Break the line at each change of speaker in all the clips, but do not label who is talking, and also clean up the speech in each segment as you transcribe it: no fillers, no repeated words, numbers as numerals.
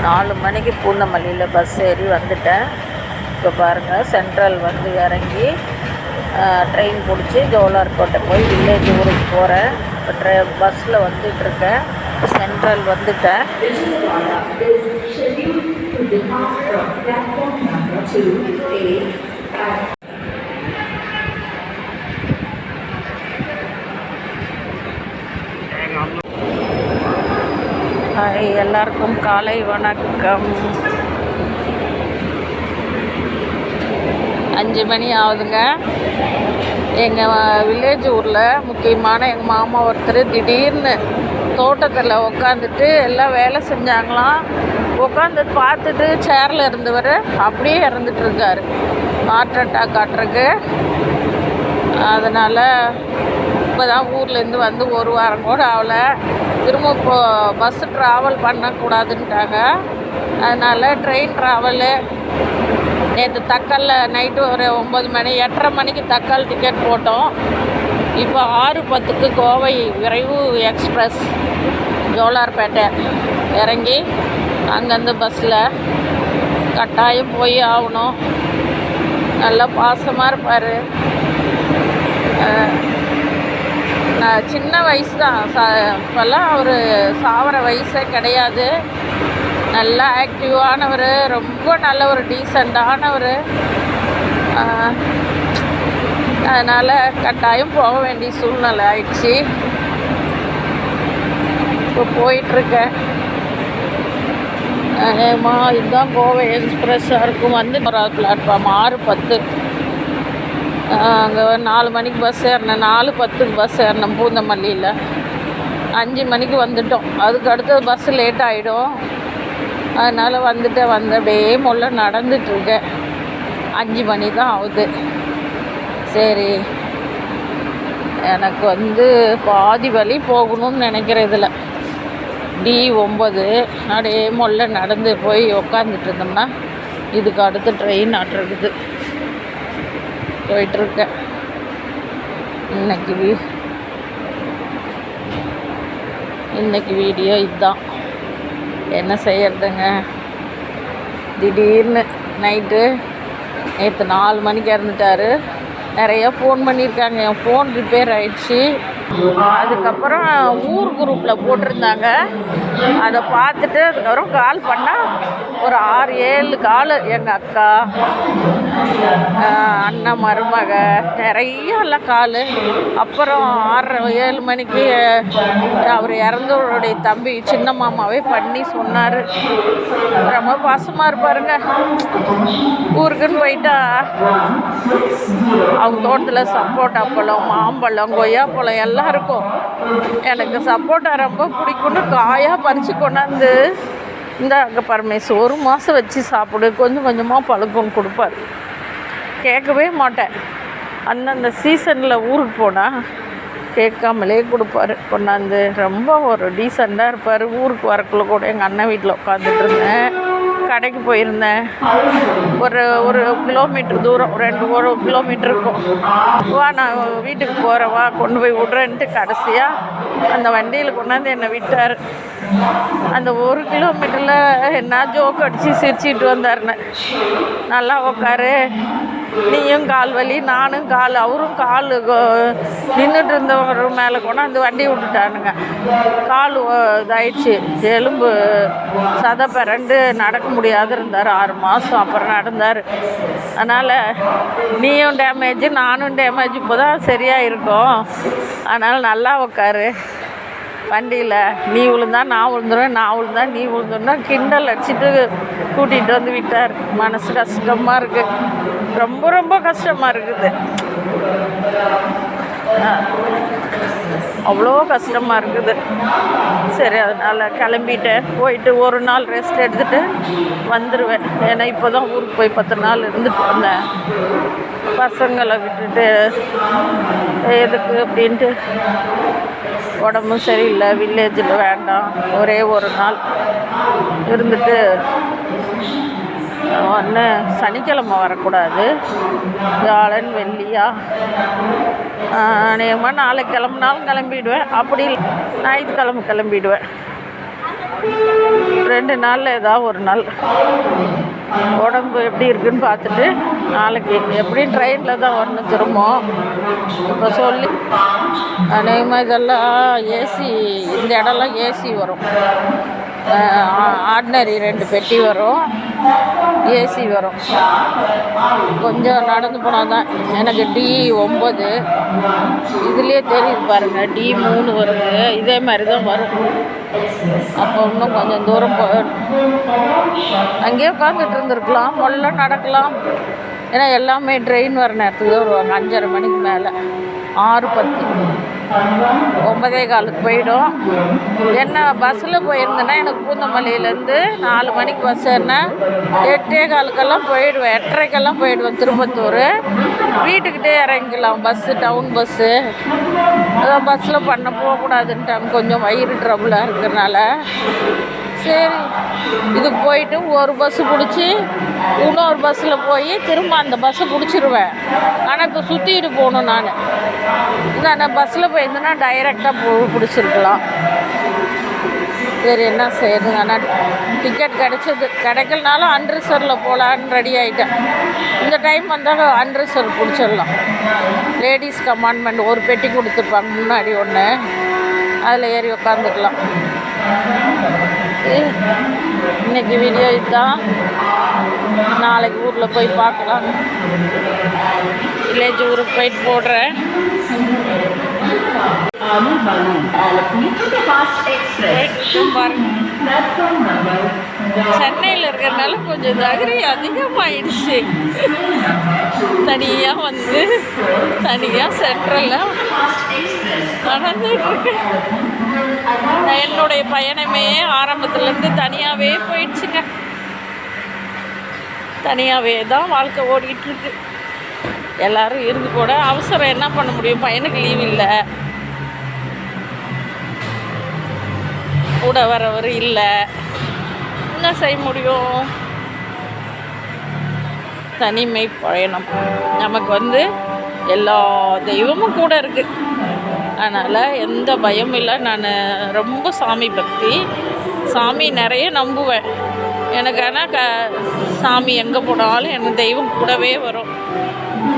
4 மணிக்கு பூந்தமல்லியில் பஸ் ஏறி வந்துட்டேன். இப்போ பாருங்கள், சென்ட்ரல் வந்து இறங்கி ட்ரெயின் பிடிச்சி ஜோலார்பேட்டை போய் வில்லேஜ் ஊருக்கு போகிறேன். இப்போ பஸ்ஸில் வந்துட்டுருக்கேன். சென்ட்ரல் வந்துட்டேன். எல்லாருக்கும் காலை வணக்கம். 5 மணி ஆகுதுங்க. எங்கள் வில்லேஜ் ஊரில் முக்கியமான எங்கள் மாமா ஒருத்தர் திடீர்னு தோட்டத்தில் உக்காந்துட்டு எல்லாம் வேலை செஞ்சாங்களாம். உட்காந்துட்டு பார்த்துட்டு சேரில் இருந்தவர் அப்படியே இறந்துட்டுருக்காரு. Heart attack காட்டுறக்கு. அதனால் இப்போ தான் ஊர்லேருந்து வந்து 1 வாரம் கூட ஆகலை. திரும்ப இப்போ பஸ்ஸு ட்ராவல் பண்ணக்கூடாதுன்ட்டாங்க. அதனால் ட்ரெயின் ட்ராவலு. நேற்று தக்கலில் நைட்டு ஒரு 9 மணி 8:30 மணிக்கு தக்கால் டிக்கெட் போட்டோம். இப்போ 6:10க்கு கோவை விரைவு எக்ஸ்பிரஸ் ஜோலார்பேட்டை இறங்கி அங்கேருந்து பஸ்ஸில் கட்டாயம் போய் ஆகணும். நல்லா பாசமாக இருப்பார். நான் சின்ன வயசு தான், இப்போல்லாம் அவர் சாவர வயசே கிடையாது. நல்லா ஆக்டிவானவர், ரொம்ப நல்ல ஒரு டீசெண்டானவர். அதனால் கட்டாயம் போக வேண்டிய சூழ்நிலை ஆயிடுச்சு. இப்போ போயிட்டுருக்கேன். இதுதான் கோவை எக்ஸ்பிரஸ்ஸாக இருக்கும். வந்து ஒரு பிளாட்ஃபார்ம் 6:10. அங்கே 4 மணிக்கு பஸ் ஏறினேன். 4:10க்கு பஸ் ஏறினேன் பூந்தமல்லியில். 5 மணிக்கு வந்துட்டோம். அதுக்கு அடுத்தது பஸ்ஸு லேட் ஆகிடும். அதனால் வந்த அப்படியே முள்ள நடந்துட்டுருக்கேன். 5 மணி தான் ஆகுது. சரி, எனக்கு வந்து பாதி வழி போகணும்னு நினைக்கிறேன். இதில் D9 அப்படியே முள்ள நடந்து போய் உக்காந்துட்டு இருந்தோம்னா இதுக்கு அடுத்த ட்ரெயின் ஆட்டிருக்குது. போயிட்டுருக்கேன். இன்னைக்கு வீடியோ இதுதான். என்ன செய்யறதுங்க, திடீர்னு நேற்று 4 மணிக்கு இறந்துட்டார். நிறையா ஃபோன் பண்ணியிருக்காங்க. என் ஃபோன் ரிப்பேர் ஆகிடுச்சு. அதுக்கப்புறம் ஊர் குரூப்பில் போட்டிருந்தாங்க. அதை பார்த்துட்டு அதுக்கப்புறம் கால் பண்ணால் ஒரு 6-7 கால் எங்கள் அக்கா, அண்ணன், மருமக, நிறைய எல்லாம் கால். அப்புறம் 6-7 மணிக்கு அவர் இறந்தவருடைய தம்பி சின்ன மாமாவே பண்ணி சொன்னார். ரொம்ப பாசமாக இருப்பாருங்க. ஊருக்குன்னு போயிட்டா அவங்க தோட்டத்தில் சப்போட்டா பழம், மாம்பழம், கொய்யாப்பழம் எல்லாம் இருக்கும். எனக்கு சப்போட்டா ரொம்ப பிடிக்கும்னு காயாக பறித்து கொண்டாந்து இந்த அங்கே பரமேசு 1 மாதம் வச்சு சாப்பிடு, கொஞ்சம் கொஞ்சமாக பழுக்கம் கொடுப்பார். கேட்கவே மாட்டேன். அந்தந்த சீசனில் ஊருக்கு போனால் கேட்காமலே கொடுப்பாரு கொண்டாந்து. ரொம்ப ஒரு டீசெண்டாக இருப்பார். ஊருக்கு வரக்குள்ள கூட எங்கள் அண்ணன் வீட்டில் உட்காந்துட்டு இருந்தேன். கடைக்கு போயிருந்தேன். ஒரு கிலோமீட்டர் தூரம், 1 கிலோமீட்டர் இருக்கும். வா, நான் வீட்டுக்கு போகிறேன், வா கொண்டு போய் விட்றேன்ட்டு கடைசியாக அந்த வண்டியில் கொண்டாந்து என்னை விட்டார். அந்த 1 கிலோமீட்டரில் என்ன ஜோக் அடித்து சிரிச்சிட்டு வந்தாருன்னு. நல்லா உக்காரு, நீயும் கால் வலி, நானும் கால், அவரும் கால் நின்றுட்டு இருந்தவங்க மேலே கொண்டாந்து வண்டி விட்டுட்டானுங்க. கால் இதாயிடுச்சு, எலும்பு சதை பிறண்டு நடக்க முடியாது இருந்தார் 6 மாதம். அப்புறம் நடந்தார். அதனால் நீயும் டேமேஜ், நானும் டேமேஜ். இப்போ தான் சரியாக இருக்கும். அதனால் நல்லா உக்காரு வண்டியில். நீ விழுந்தா நான் விழுந்துருவேன், நான் விழுந்தா நீ விழுந்துருந்தா கிண்டல் அடிச்சுட்டு கூட்டிகிட்டு வந்து விட்டார். மனசு கஷ்டமாக இருக்குது. ரொம்ப ரொம்ப கஷ்டமாக இருக்குது. அவ்வளோ கஷ்டமாக இருக்குது. சரி, அதனால் கிளம்பிட்டேன். போயிட்டு 1 நாள் ரெஸ்ட் எடுத்துகிட்டு வந்துடுவேன். ஏன்னா இப்போ தான் ஊருக்கு போய் 10 நாள் இருந்துட்டு வந்தேன். பசங்களை விட்டுட்டு எதுக்கு அப்படின்ட்டு, உடம்பும் சரியில்லை, வில்லேஜில் வேண்டாம், ஒரே 1 நாள் இருந்துட்டு ஒன்று சனிக்கிழமை வரக்கூடாது, வியாழன் வெள்ளியா அநேகமாக நாளைக்கு கிளம்புனாலும் கிளம்பிடுவேன். அப்படி ஞாயிற்றுக்கிழமை கிளம்பிடுவேன். 2 நாளில் ஏதாவது ஒரு நாள் உடம்பு எப்படி இருக்குன்னு பார்த்துட்டு நாளைக்கு எப்படியும் ட்ரெயினில் தான் வரணும் திரும்ப. இப்போ சொல்லி அநேகமாக இதெல்லாம் ஏசி, இந்த இடம்லாம் ஏசி வரும். ஆர்டினரி 2 பெட்டி வரும், ஏசி வரும். கொஞ்சம் நடந்து போனால் தான். எனக்கு D9 இதுலேயே தெரியுது பாருங்கள், D3 வருது. இதே மாதிரி தான் வரும். அப்போ இன்னும் கொஞ்சம் தூரம் அங்கேயே உட்காந்துட்டு இருந்துருக்கலாம், முதல்ல நடக்கலாம். ஏன்னா எல்லாமே ட்ரெயின் வர நேரத்துக்கு தான் வருவாங்க. 5:30 மணிக்கு மேலே, 6:10, 9:15 போயிடும். என்ன பஸ்ஸில் போயிருந்தேன்னா எனக்கு பூந்தமல்லியிலேருந்து 4 மணிக்கு பஸ் ஏறினேன், 8:15 போயிடுவேன், 8:30 போயிடுவேன் திருப்பத்தூர். வீட்டுக்கிட்டே இறங்கிக்கலாம். பஸ்ஸு டவுன் பஸ்ஸு அதான் பஸ்ஸில் போகக்கூடாதுன்ட்டாங்க, கொஞ்சம் வயிறு ட்ரபுளாக இருக்கிறதுனால. சரி இதுக்கு போயிட்டு ஒரு பஸ்ஸு பிடிச்சி இன்னொரு பஸ்ஸில் போய் திரும்ப அந்த பஸ்ஸை பிடிச்சிருவேன். ஆனால் இப்போ சுற்றிட்டு போகணும். நான் பஸ்ஸில் போயிருந்தேன்னா டைரெக்டாக பிடிச்சிருக்கலாம். சரி என்ன செய்யுது. ஆனால் டிக்கெட் கிடைக்கலனாலும் அன்ரிசர்வில் போகலான்னு ரெடி ஆகிட்டேன். இந்த டைம் வந்தால் அன்ரிசர்வ் பிடிச்சிடலாம். லேடிஸ் கம்பார்ட்மெண்ட் ஒரு பெட்டி கொடுத்துருப்பாங்க, முன்னாடி ஒன்று, அதில் ஏறி உக்காந்துக்கலாம். இன்றைக்கி வீடியோ இதுதான். நாளைக்கு ஊரில் போய் பார்க்கலாம். வில்லேஜ் ஊருக்கு போயிட்டு போடுறேன். சென்னையில் இருக்கிறதுனால கொஞ்சம் தகுதி அதிகமாகிடுச்சு. தனியாக தனியாக சென்ட்ரலில் நடந்துட்டுருக்கு. என்னுடைய பயணமே ஆரம்பத்துலேருந்து தனியாகவே போயிடுச்சுங்க. தனியாகவே தான் வாழ்க்கை ஓடிட்டுருக்கு. எல்லோரும் இருந்து கூட அவசரம் என்ன பண்ண முடியும், பையனுக்கு லீவ் இல்லை, கூட வரவர் இல்லை, என்ன செய்ய முடியும். தனிமை பயணம். நமக்கு எல்லா தெய்வமும் கூட இருக்குது. அதனால் எந்த பயமும் இல்லை. நான் ரொம்ப சாமி பக்தி, சாமி நிறைய நம்புவேன். எனக்கு ஆனால் சாமி எங்கே போனாலும் எனக்கு தெய்வம் கூடவே வரும்.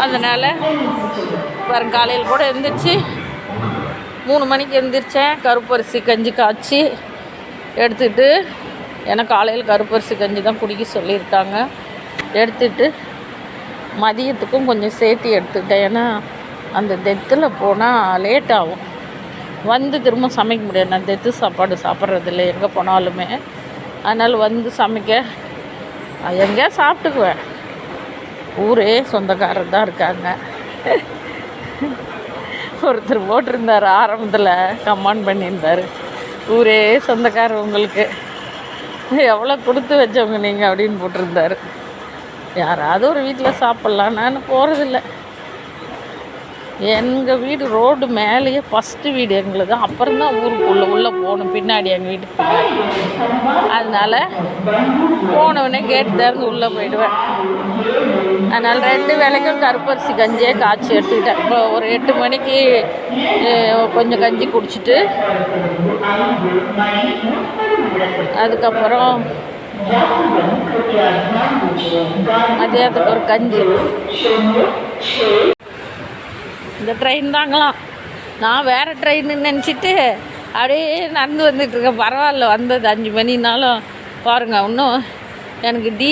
அதனால் காலையில் கூட எழுந்திரிச்சு 3 மணிக்கு எழுந்திரிச்சேன். கருப்பரிசி கஞ்சி காய்ச்சி எடுத்துக்கிட்டு, எனக்கு காலையில் கருப்பரிசி கஞ்சி தான் குடிக்க சொல்லியிருக்காங்க. எடுத்துகிட்டு மதியத்துக்கும் கொஞ்சம் சேர்த்து எடுத்துக்கிட்டேன். ஏன்னா அந்த டெத்தில் போனால் லேட் ஆகும், திரும்ப சமைக்க முடியாது. நான் டெத்து சாப்பாடு சாப்பிட்றதில்ல எங்கே போனாலுமே. அதனால் சமைக்க எங்கேயா சாப்பிட்டுக்குவேன். ஊரே சொந்தக்காரர் தான் இருக்காங்க. ஒருத்தர் போட்டிருந்தார் ஆரம்பத்தில், கமெண்ட் பண்ணியிருந்தார், ஊரே சொந்தக்காரர் உங்களுக்கு, எவ்வளோ கொடுத்து வச்சவங்க நீங்கள் அப்படின்னு போட்டிருந்தார். யாராவது ஒரு வீட்டில் சாப்பிட்லாம், நான் போகிறதில்ல. எங்கள் வீடு ரோடு மேலேயே ஃபஸ்ட்டு வீடு எங்களுக்கு தான். அப்புறம் தான் ஊருக்குள்ளே உள்ளே போகணும், பின்னாடி எங்கள் வீட்டுக்கு பின்னாடி. அதனால் போனவுடனே கேட்டு திறந்து உள்ளே போயிடுவேன். அதனால் 2 வேளைக்கும் கருப்பரிசி கஞ்சியே காய்ச்சி எடுத்துக்கிட்டேன். இப்போ ஒரு 8 மணிக்கு கொஞ்சம் கஞ்சி குடிச்சிட்டு, அதுக்கப்புறம் மதியத்துக்கு ஒரு கஞ்சி. இந்த ட்ரெயின் தாங்களாம். நான் வேறு ட்ரெயின்னு நினச்சிட்டு அப்படியே நடந்து வந்துட்டுருக்கேன். பரவாயில்ல, வந்தது 5 மணினாலும் பாருங்கள். இன்னும் எனக்கு D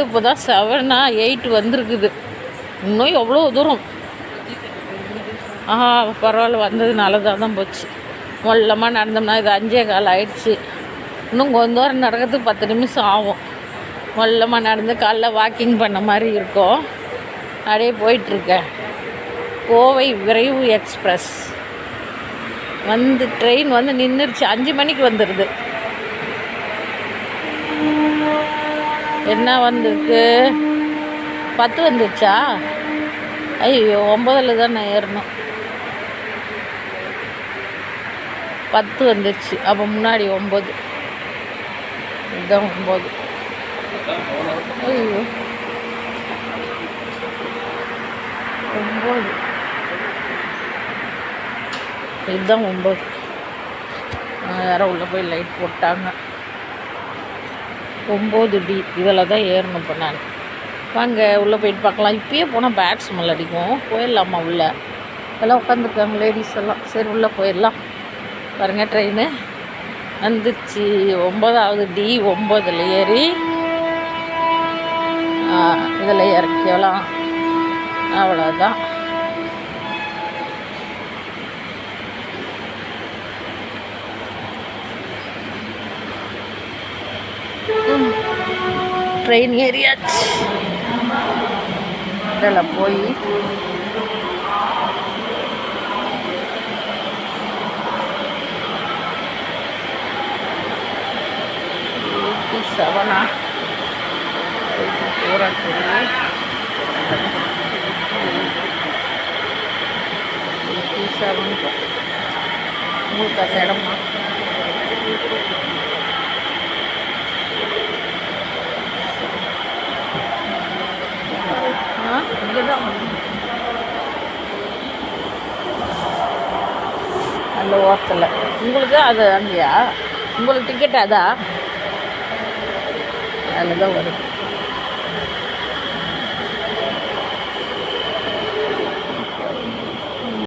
இப்போ தான் 7 8 வந்திருக்குது. இன்னும் எவ்வளோ தூரம். பரவாயில்ல, வந்ததுனால தான் போச்சு. மொல்லமாக நடந்தோம்னா இது 5:15 ஆகிடுச்சு. இன்னும் கொஞ்சம் தூரம் நடக்கிறதுக்கு 10 நிமிஷம் ஆகும். மொல்லமாக நடந்து காலைல வாக்கிங் பண்ண மாதிரி இருக்கும். அப்படியே போயிட்டுருக்கேன். கோவை விரைவு எக்ஸ்பிரஸ் ட்ரெயின் நின்றுடுச்சு. 5 மணிக்கு வந்துடுது. என்ன வந்திருக்கு, 10 வந்துருச்சா? ஐயோ, 9 தான் நான் ஏறணும். 10 வந்துருச்சு. அப்போ முன்னாடி 9. இதுதான் 9. ஐயோ, 9. இதுதான் 9. யாரோ உள்ளே போய் லைட் போட்டாங்க. 9D இதில் தான் ஏறணும் இப்போ நான். வாங்க உள்ளே போயிட்டு பார்க்கலாம். இப்பயே போனால் பேட் ஸ்மெல் அடிக்கும். போயிடலாமா உள்ளே? எல்லாம் உட்காந்துருக்காங்க லேடிஸ் எல்லாம். சரி உள்ளே போயிடலாம். பாருங்கள் ட்ரெயின் வந்துருச்சு. 9வது D 9ல் ஏறி இதில் இறக்கலாம். அவ்வளோதான். ட்ரெயின் ஏறியாச்சு. இதில் போய் செவனா போகிறேன். செவன் உங்களுக்கு அந்த இடமா இங்கே தான் அந்த ஓரத்தில். உங்களுக்கு அது அங்கேயா? உங்களுக்கு டிக்கெட் அதா? அதில் தான் வரும்.